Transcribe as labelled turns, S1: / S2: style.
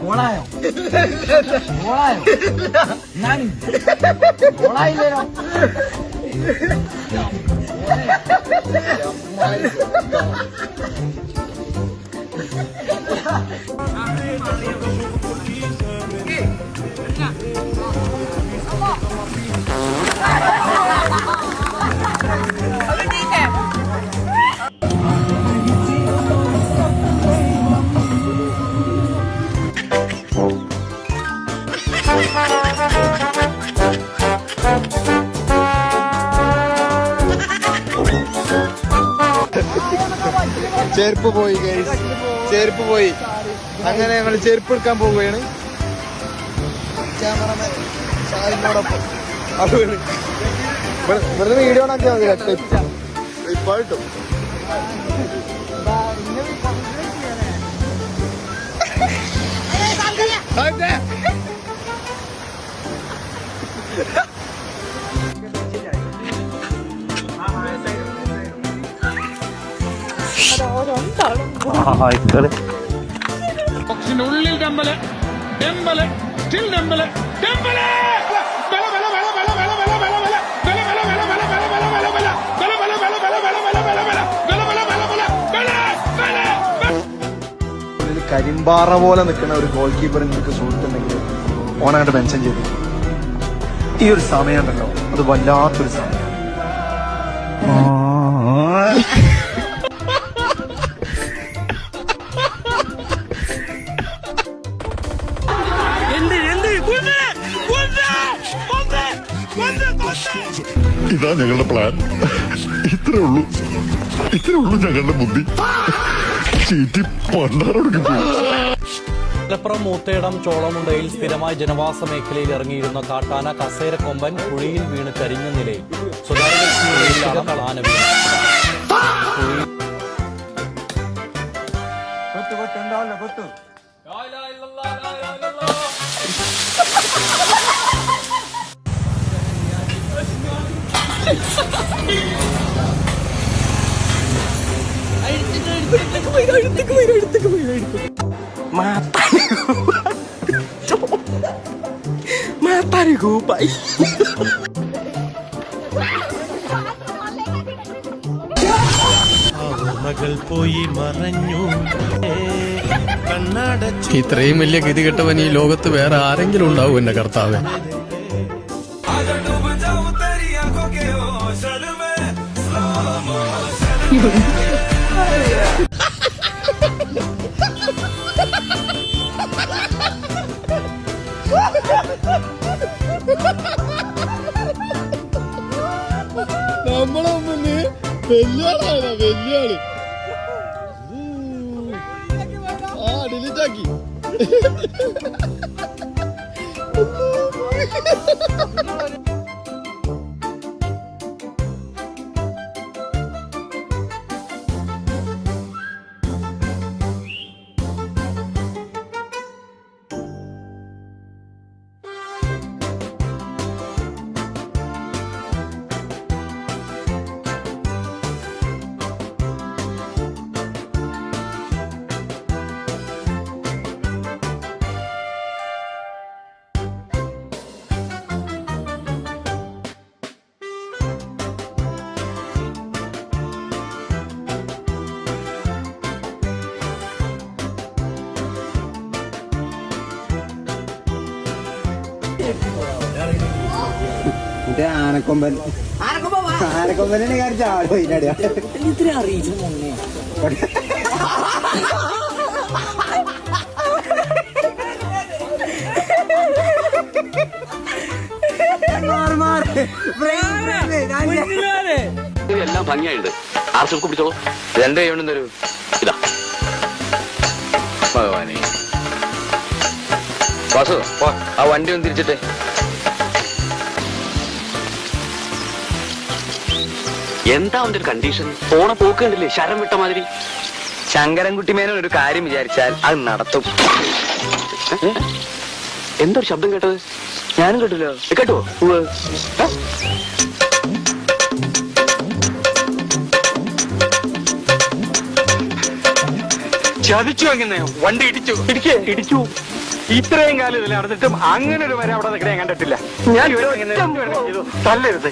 S1: ഓളായോ ഓളായോ ഓളായില്ലേനോ
S2: ചെരുപ്പ് പോയി ഗൈസ്, ചെരുപ്പ് പോയി. അങ്ങനെ ഞങ്ങൾ ചെരുപ്പ് എടുക്കാൻ പോവുകയാണ് ക്യാമറമാൻ ഷാഹിനോടൊപ്പം. അതുകൊണ്ട് വെറുതെ വീഡിയോ ആക്കിയാൽ മതി. ഇപ്പൊ കിട്ടും.
S3: ഉള്ളിൽ ഡെമ്പല് ഡെമ്പല് സ്റ്റിൽ ഡെമ്പല് ഡെമ്പല്
S2: കരിമ്പാറ പോലെ നിൽക്കുന്ന ഒരു ഗോൾ കീപ്പർ നിങ്ങൾക്ക് സുഹൃത്തുണ്ടെങ്കിൽ ഓണായിട്ട് മെൻഷൻ ചെയ്തു. ഈ ഒരു സമയം ഉണ്ടല്ലോ, അത് വല്ലാത്തൊരു സമയം.
S4: ഇതാ ഞങ്ങളുടെ പ്ലാൻ. ഇത്രേ ഉള്ളൂ ഞങ്ങളുടെ ബുദ്ധി. ചീറ്റി പണ്ടാറൊടുക്കി പോകും.
S5: മലപ്പുറം മൂത്തേടം ചോളമുണ്ടയിൽ സ്ഥിരമായി ജനവാസ മേഖലയിൽ ഇറങ്ങിയിരുന്ന കാട്ടാന കസേരക്കൊമ്പൻ കുഴിയിൽ വീണ് കരിഞ്ഞ നിലയിൽ സ്വകാര്യ കളാന
S6: പോയി മറഞ്ഞു.
S7: ഇത്രയും വലിയ ഗതികെട്ടവൻ ഈ ലോകത്ത് വേറെ ആരെങ്കിലും ഉണ്ടാവും എന്റെ കർത്താവേ. നമ്മളെ മുന്നേ വലിയാളാണ്, വലിയാള്. ഡിലീറ്റാക്കി.
S2: ആനക്കൊമ്പനെ ചാടും
S1: ഇത്ര അറിയിച്ചു മുന്നേ.
S8: എല്ലാം ഭംഗിയായിട്ട് ആർക്കും പിടിച്ചോളൂ. 2 കൈ കൊണ്ടും തരൂ. ഇതാ ഭഗവാനെ. വാസു ആ വണ്ടി ഒന്ന് തിരിച്ചിട്ടെ. എന്താ അവന്റെ ഒരു കണ്ടീഷൻ? പോണ പോക്ക് കണ്ടില്ലേ, ശരം വിട്ട മാതിരി. ശങ്കരൻകുട്ടിമേനോൻ ഒരു കാര്യം വിചാരിച്ചാൽ അത് നടത്തും. എന്തൊരു ശബ്ദം കേട്ടത്? ഞാനും കേട്ടില്ലോ. കേട്ടോ? ചതിച്ചു അങ്ങനെ വണ്ടി ഇടിച്ചു ഇത്രയും കാലം ഇതിൽ നടന്നിട്ടും അങ്ങനെ ഒരു വരെ അവിടെ നിൽക്കണേ കണ്ടിട്ടില്ല ഞാൻ തല്ലരുത്